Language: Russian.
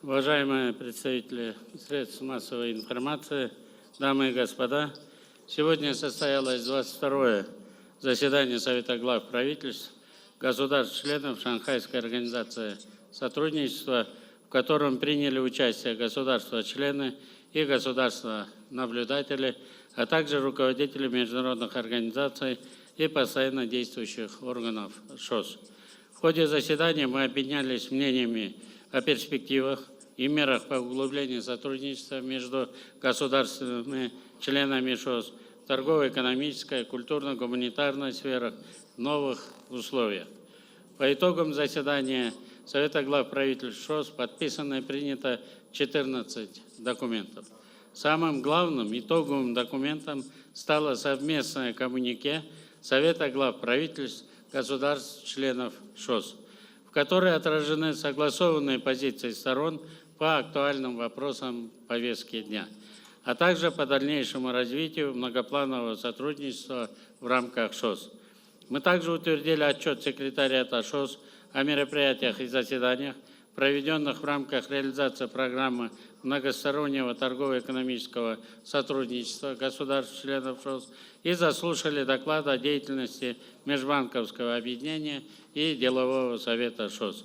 Уважаемые представители средств массовой информации, дамы и господа, сегодня состоялось 22-е заседание Совета глав правительств государств-членов Шанхайской организации сотрудничества, в котором приняли участие государства-члены и государства-наблюдатели, а также руководители международных организаций и постоянно действующих органов ШОС. В ходе заседания мы обменялись мнениями о перспективах и мерах по углублению сотрудничества между государственными членами ШОС в торгово-экономической, культурно-гуманитарной сферах в новых условиях. По итогам заседания Совета глав правительств ШОС подписано и принято 14 документов. Самым главным итоговым документом стало совместное коммюнике Совета глав правительств государств-членов ШОС, в которой отражены согласованные позиции сторон по актуальным вопросам повестки дня, а также по дальнейшему развитию многопланового сотрудничества в рамках ШОС. Мы также утвердили отчет секретариата ШОС о мероприятиях и заседаниях, проведенных в рамках реализации программы многостороннего торгово-экономического сотрудничества государств-членов ШОС и заслушали доклад о деятельности Межбанковского объединения и Делового совета ШОС.